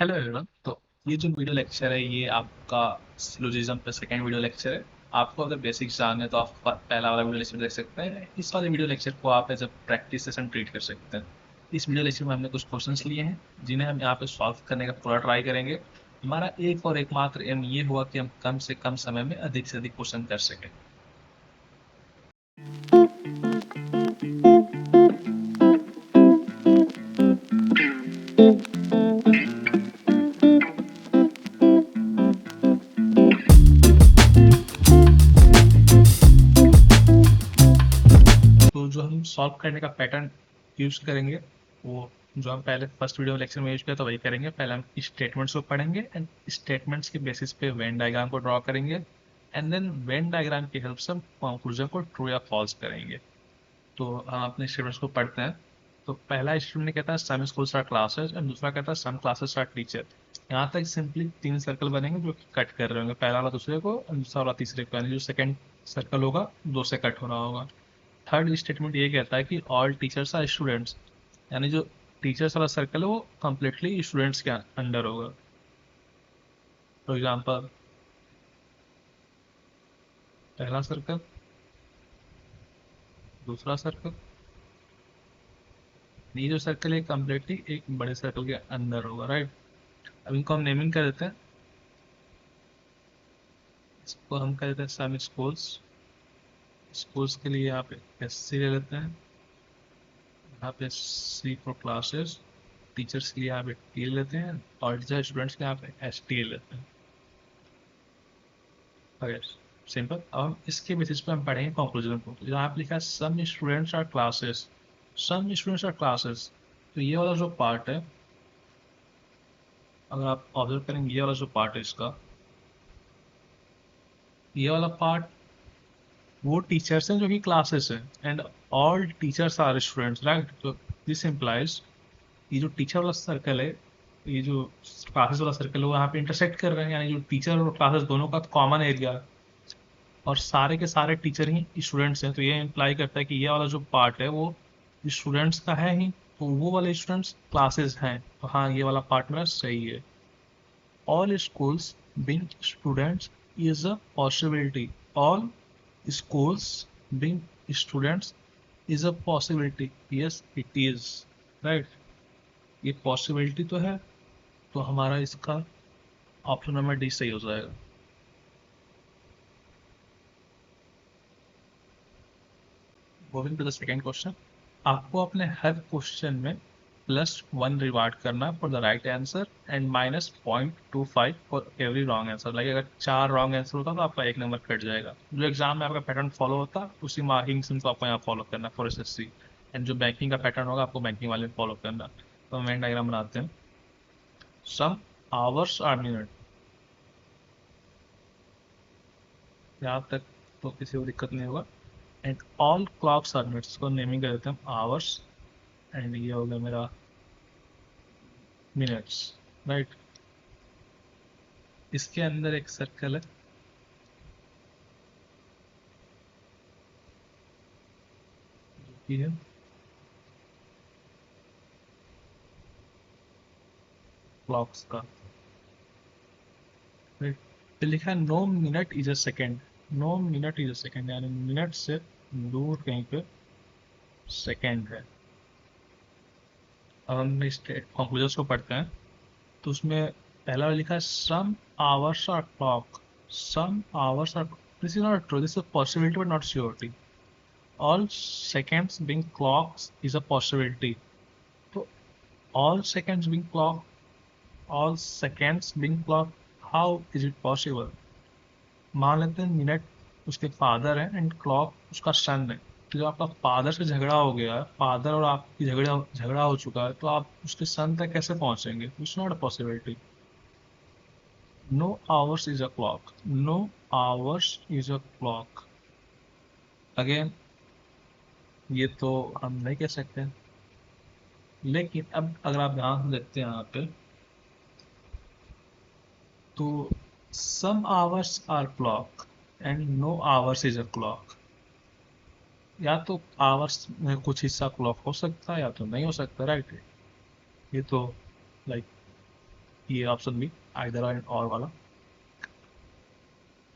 Hello everyone. तो ये जो वीडियो लेक्चर है ये आपका सिलोजिज्म पे सेकेंड वीडियो लेक्चर है। आपको अगर बेसिक्स जानना है तो आप पहला वाला वीडियो लेक्चर देख सकते हैं। इस वाले वीडियो लेक्चर को आप as a practice session treat कर सकते हैं। इस वीडियो लेक्चर में हमने कुछ क्वेश्चंस लिए हैं जिन्हें हम यहाँ पे सॉल्व करने का पूरा ट्राई करेंगे। हमारा एक और एकमात्र एम ये हुआ कि हम कम से कम समय में अधिक से अधिक क्वेश्चन कर सकें। तो जो हम सॉल्व करने का पैटर्न यूज करेंगे वो जो हम पहले फर्स्ट वीडियो लेक्चर में यूज किया था वही करेंगे। पहले हम स्टेटमेंट्स को पढ़ेंगे एंड स्टेटमेंट्स के बेसिस पे वेन डायग्राम को ड्रॉ करेंगे एंड देन वेन डायग्राम की हेल्प से हम कंक्लूजन को ट्रू या फॉल्स करेंगे। तो हम अपने स्टेटमेंट्स को पढ़ते हैं। तो पहला स्टेटमेंट कहता है some schools are classes and दूसरा कहता है सम क्लासेस आर टीचर। यहाँ तक सिंपली तीन सर्कल बनेंगे जो कि कट कर रहे होंगे, पहला वाला दूसरे को और दूसरा वाला तीसरे को, यानी जो सेकंड सर्कल होगा दो से कट हो रहा होगा। थर्ड स्टेटमेंट ये कहता है कि ऑल टीचर्स आर स्टूडेंट्स, यानी जो टीचर्स वाला सर्कल है वो कम्प्लीटली स्टूडेंट्स के अंडर होगा। फॉर एग्जाम्पल पहला सर्कल, दूसरा सर्कल, ये जो सर्कल है कम्प्लीटली एक बड़े सर्कल के अंदर होगा, राइट। अब इनको हम नेमिंग कर देते हैं। इसको हम कर देते हैं सम स्कूल्स। स्कूल्स के लिए यहाँ पे एस सी ले लेते हैं, यहाँ पे सी फॉर क्लासेस। टीचर्स के लिए यहाँ पे टी ले लेते हैं और टीचर स्टूडेंट्स के यहाँ पे एस टी ले लेते हैं। सिंपल। अब हम इसके बेसिस पे हम पढ़ेंगे कंक्लूजन को। तो यहाँ पे लिखा है some students are classes, some students are classes. तो ये वाला जो पार्ट है, अगर आप ऑब्जर्व करेंगे ये वाला जो पार्ट है इसका, ये वाला पार्ट वो टीचर्स हैं जो कि क्लासेस हैं and all teachers are students, right. तो दिस इम्प्लाइज ये जो टीचर वाला सर्कल है, ये जो क्लासेस वाला सर्कल है वो यहाँ पे इंटरसेक्ट कर रहे हैं, यानी जो टीचर और क्लासेस दोनों का कॉमन एरिया और सारे के सारे टीचर ही स्टूडेंट्स हैं। तो ये इम्प्लाई करता है कि ये वाला जो पार्ट है वो स्टूडेंट्स का है ही, तो वो वाले स्टूडेंट्स क्लासेस हैं। तो हाँ, ये वाला पार्ट मेरा सही है। All schools being students is a possibility. All schools being students is a possibility, yes it is, right। ये पॉसिबिलिटी तो है, तो हमारा इसका ऑप्शन नंबर डी सही हो जाएगा। Moving to the second question. आपको अपने हर क्वेश्चन में +1 रिवार्ड करना for the right answer and -0.25 for every wrong answer. Like अगर 4 रॉन्ग आंसर होता तो आपका एक नंबर कट जाएगा। जो एग्जाम में आपका पैटर्न फॉलो होता उसी मार्किंग सिस्टम को आपको यहाँ फॉलो करना फॉर एसएससी। एंड जो बैंकिंग का पैटर्न होगा आपको बैंकिंग वाले में फॉलो करना। तो हम डायग्राम बनाते हैं। सम आवर्स आर मिनट, यहाँ तक तो किसी को दिक्कत नहीं होगा। And all clocks are minutes को नेमिंग कर देते हैं आवर्स एंड ये हो गया मेरा मिनट्स, राइट। इसके अंदर एक सर्कल है, जो कि है क्लॉक्स का, राइट। तो लिखा है no minute is a second, no minute is a second, यानी मिनट से दूर कहीं पे सेकेंड है। अब हम इस कंक्लूजन को पढ़ते हैं। तो उसमें पहला लिखा है some hours are clock, some hours are, this is not true, this is possibility but not surety. All seconds being clocks is a possibility. तो all seconds being clock, all seconds being clocked, how is it possible। मान लेते हैं minute उसके father है and clock उसका सन है। तो जब आपका फादर से झगड़ा हो गया है, फादर और आपकी झगड़ा झगड़ा हो चुका है, तो आप उसके सन तक कैसे पहुंचेंगे। It's not a possibility. No hours is a clock, no hours is a clock. Again ये तो हम नहीं कह सकते, लेकिन अब अगर आप ध्यान से देखते हैं यहाँ पे, तो some hours are clock and no hours is a clock. या तो आवर्स में कुछ हिस्सा क्लॉक हो सकता है या तो नहीं हो सकता, राइट। ये तो लाइक ये ऑप्शन बी आइदर एंड और वाला,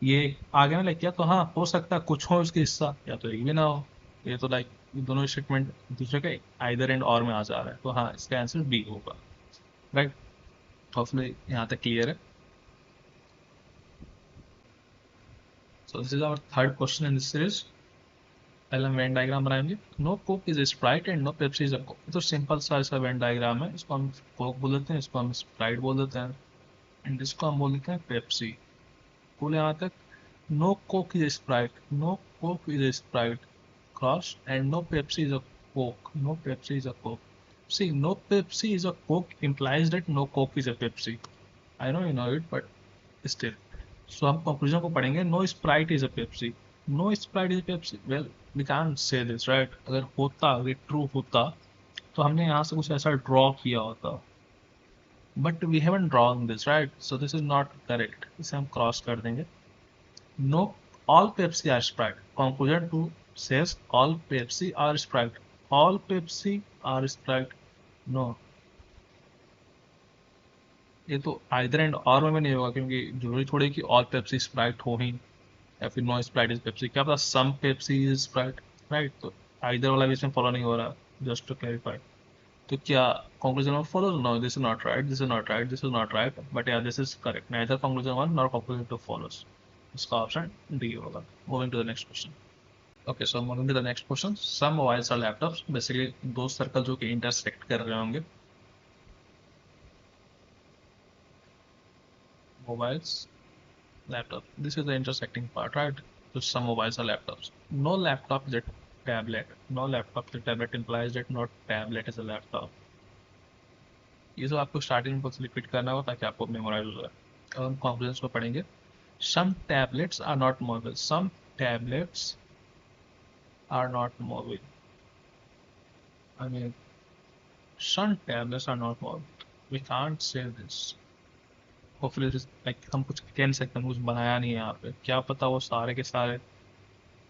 ये आगे ना लाइक, या तो हाँ हो सकता है कुछ हो इसके हिस्सा, या तो एक भी ना हो। ये तो लाइक दोनों स्टेटमेंट दूसरे के आइदर एंड और में आ जा रहा है, तो हाँ इसका आंसर बी होगा, राइट। होपफुली यहाँ तक क्लियर है। So this is our third question in this series. पहले हम वेन डायग्राम बनाएंगे। No Coke is Sprite and no Pepsi is a Coke. ये तो सिंपल सा ऐसा वेन डायग्राम है, इसको हम कोक बोल देते हैं, इसको हम स्प्राइट बोल देते हैं, एंड इसको हम बोल देते हैं पेप्सी। बोले यहाँ तक। No Coke is Sprite, no Coke is Sprite cross, and no Pepsi is a Coke, no Pepsi is a Coke. See, no Pepsi is a Coke implies that no Coke is a Pepsi. I know you know it, but still. So हम conclusion को पढ़ेंगे. No Sprite is a Pepsi. No Sprite is a Pepsi. Well, we can't say this, right? अगर होता, अगर true होता, तो हमने यहाँ से कुछ ऐसा draw किया होता. But we haven't drawn this, right? So this is not correct. इसे हम cross कर देंगे. No, all Pepsi are Sprite. Conclusion 2 says all Pepsi are Sprite. All Pepsi are Sprite. No. ये तो आइदर एंड और में नहीं होगा, क्योंकि जरूरी थोड़ी कि ऑल पेप्सी स्प्राइट हो ही, या फिर नो स्प्राइट इज पेप्सी, क्या पता सम पेप्सी इज स्प्राइट, राइट। तो आइदर वाला भी इसमें फॉलो नहीं हो रहा, जस्ट टू क्लैरिफाई। तो क्या conclusion one follows? No, this is not right, this is not right, this is not right, but yeah this is correct. Neither conclusion one nor conclusion two follows. इसका option D होगा। Moving to the next question. Okay, so moving to the next question. Some mobiles are laptops. Basically दो circle जो कि intersect कर रहे होंगे। Mobiles, laptop. This is the intersecting part, right? So some mobiles are laptops. No laptop is a tablet. No laptop is a tablet implies that not tablet is a laptop. ये जो आपको starting में कुछ repeat करना होगा ताकि आपको memorise हो जाए। अब हम कॉन्क्लूजन को पढ़ेंगे। Some tablets are not mobile. Some tablets are not mobile. I mean, some tablets are not mobile. We can't say this. Hopefully, like हम कुछ कह नहीं सकते, हम कुछ बनाया नहीं है यहाँ पे। क्या पता वो सारे के सारे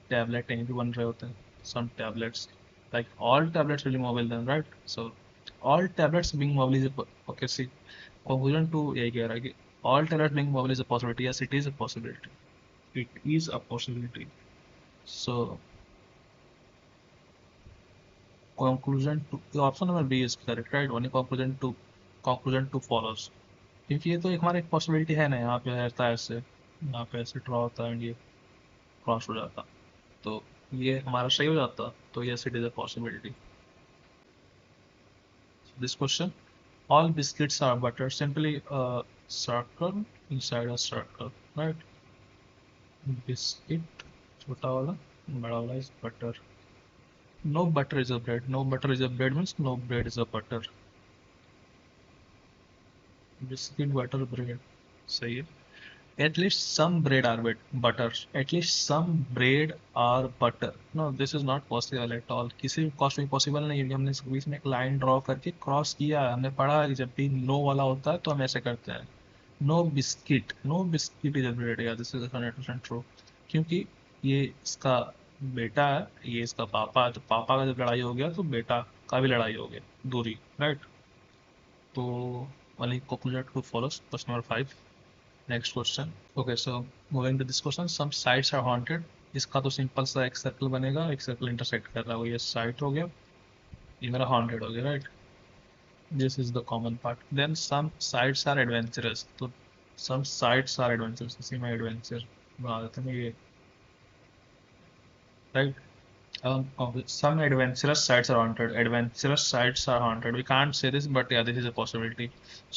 टैबलेट कहीं भी बन रहे होते हैं. Some tablets, like all tablets will be mobile then, right? So all tablets being mobile is a okay. See, conclusion to यही कह रहा है कि all tablets being mobile is a possibility. Yes, it is a possibility. It is a possibility. So conclusion to the option number B is correct, right? Only conclusion to follows. क्योंकि ये तो एक हमारा एक पॉसिबिलिटी है ना, यहाँ पे रहता है ऐसे, यहाँ पे ऐसे ड्रॉ होता है एंड ये क्रॉस हो जाता, तो ये हमारा सही हो जाता, तो yes it is a possibility. This question, all biscuits are butter, simply a circle inside a circle, right? Biscuit, छोटा वाला, बड़ा वाला is butter. No butter is a bread. No butter is a bread means no bread is a butter. Biscuit, butter, bread. सही है. At least some bread are butter. At least some bread are butter. No, this is not possible at all. किसी भी cost में possible नहीं है. हमने इसके बीच में एक लाइन ड्रॉ करके क्रॉस किया. हमने पढ़ा कि जब भी नो वाला होता है तो हम ऐसे करते हैं. No biscuit, no biscuit is a bread. Yeah this is 100% true. क्योंकि ये इसका बेटा है, ये इसका पापा है, तो पापा का जब लड़ाई हो गया तो बेटा का भी लड़ाई हो गया, दूरी, राइट. तो वाली कोकोनट को follows. Question number 5. Next question. Okay, so moving to this question. Some sites are haunted. इसका तो सिंपल सा एक सर्कल बनेगा, एक सर्कल इंटरसेक्ट कर रहा है, ये साइट हो गया, ये मेरा हॉन्टेड हो गया, right. This is the common part. Then some sites are adventurous. तो सम साइट्स आर एडवेंचरस, इसी में एडवेंचर बना देते हैं ये, right. Some adventurous sites are haunted. Adventurous sites are haunted. We can't say this, but yeah, this is a possibility.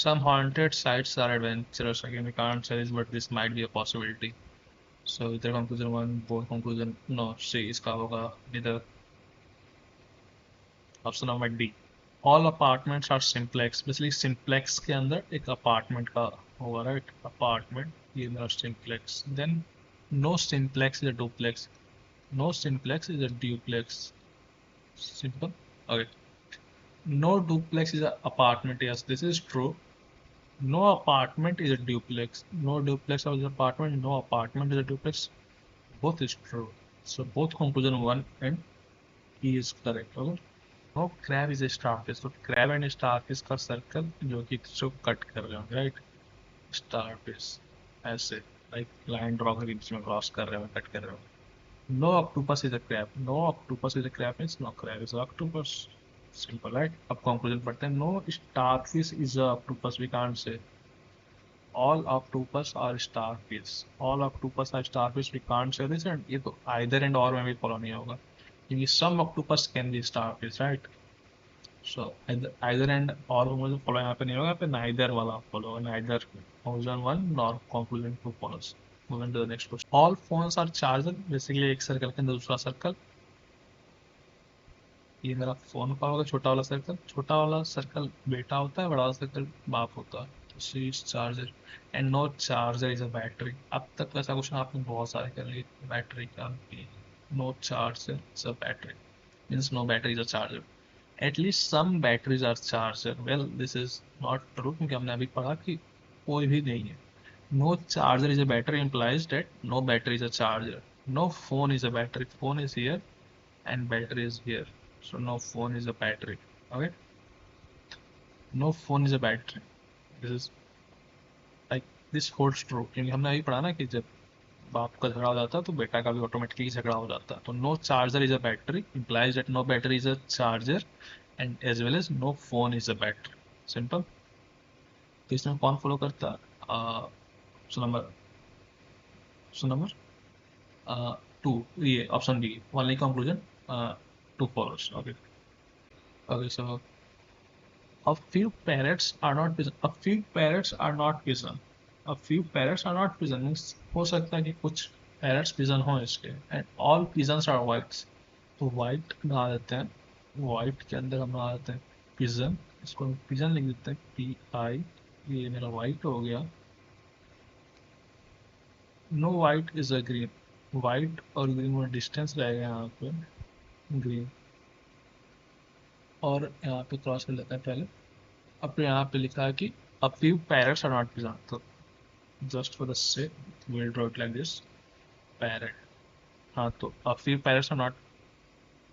Some haunted sites are adventurous. Again, we can't say this, but this might be a possibility. So either conclusion one, both conclusion no. C इसका होगा either option number D. All apartments are simplex. Basically simplex के अंदर एक apartment का होगा, right? Apartment, ये मेरा simplex. Then no simplex is a duplex. No simplex is a duplex. Simple. Okay. No duplex is an apartment. Yes, this is true. No apartment is a duplex. No duplex is an apartment. No apartment is a duplex. Both is true. So both conclusion one and E is correct. Okay. No crab is a starfish, तो crab and starfish का circle जो कि इसको cut कर रहे होंगे, right. Starfish ऐसे like line draw करके बीच में क्रॉस कर रहे हो, कट कर रहे हो। No octopus is a crab, no octopus is a crab means no crab is octopus. Simple, right. अब कंक्लूजन पढ़ते हैं। No starfish is a octopus, we can't say all octopus are starfish, all octopus are starfish, we can't say this, and ये तो either and or में भी follow नहीं होगा, क्योंकि some octopus can be starfish, right? So either and or में जो follow यहाँ पे नहीं होगा, यहाँ पे neither वाला follow होगा, neither conclusion one nor conclusion two follows. Moving to the next question. All phones are charged, basically एक सर्कल के अंदर दूसरा सर्कल, ये मेरा फोन का होगा छोटा वाला सर्कल, छोटा वाला सर्कल बेटा होता है, बड़ा वाला सर्कल बाप होता है। C is charger and no charger is a battery. अब तक ऐसा क्वेश्चन आपने बहुत सारे कर लिए, बैटरी का भी। No charger is a battery means no battery is a charger. At least some batteries are charger, well this is not true, क्योंकि हमने अभी पढ़ा कि कोई भी नहीं है। No charger is a battery implies that no battery is a charger. No phone is a battery, phone is here and battery is here, so no phone is a battery. Okay, no phone is a battery. This is like this holds true, क्योंकि हमने अभी पढ़ा ना कि जब बाप का झगड़ा हो जाता है तो बेटा का भी ऑटोमेटिकली झगड़ा हो जाता है। तो no charger is a battery implies that no battery is a charger and as well as no phone is a battery. Simple. तो इसमें कौन फॉलो करता है? सो नंबर टू, ये option B, only conclusion two follows. Okay, okay, so a few parrots are not pigeon. A few parrots are not pigeon. A few parrots are not pigeon means हो सकता है कि कुछ parrots pigeon हो इसके, and all pigeons are whites. तो white बना देते हैं, white के अंदर हम बना देते हैं pigeon, इसको हम pigeon लिख देते हैं पी आई, ये मेरा white हो गया। No white is a green, white और green में distance रहेगा यहाँ पे green, और यहाँ पे क्रॉस कर लेते हैं पहले। अब यहाँ पे लिखा है कि a few parrots are not pigeon, तो just for the sake we'll draw it like this, parrot। हाँ, तो a few parrots are not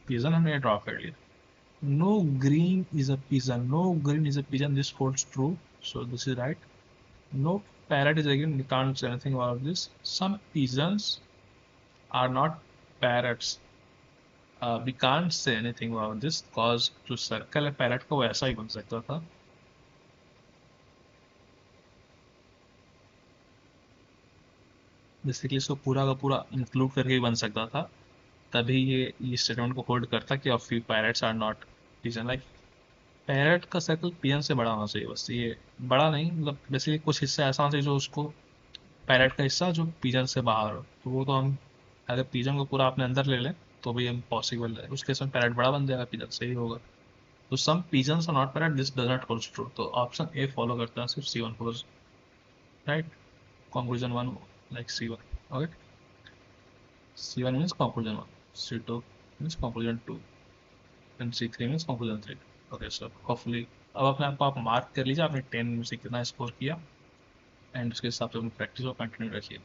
pigeon हमने ड्रॉ कर लिया। no green is a pigeon, no green is a pigeon, this holds true, so this is right। no parrot is again, we can't say anything about this। some pigeons are not parrots, we can't say anything about this cause जो circle है parrot का वो ऐसा ही बन सकता था। Basically इसको पूरा का पूरा इंक्लूड करके ही बन सकता था, तभी ये स्टेटमेंट को होल्ड करता कि of few parrots are not pigeon. Like parrot का सर्कल पिजन से बड़ा होना चाहिए, बस ये बड़ा नहीं, मतलब बेसिकली कुछ हिस्सा ऐसा होना चाहिए जो उसको, पैरट का हिस्सा जो पिजन से बाहर हो, तो वो तो हम अगर पिजन को पूरा अपने अंदर ले लें तो भी हम पॉसिबल है, उसके समय पैरट बड़ा बन जाएगा, पिजन से ही होगा। तो some pigeons are not parrot, this does not hold true, तो ऑप्शन ए फॉलो करता है, सिर्फ C one follows, right. Conclusion one like C one. Okay, C1 means conclusion 1, C2 means conclusion 2, and C3 means conclusion 3। Okay, so hopefully अब अपने आप को आप mark कर लीजिए आपने 10 में से कितना स्कोर किया, एंड उसके हिसाब से अपनी प्रैक्टिस को कंटिन्यू रखिए।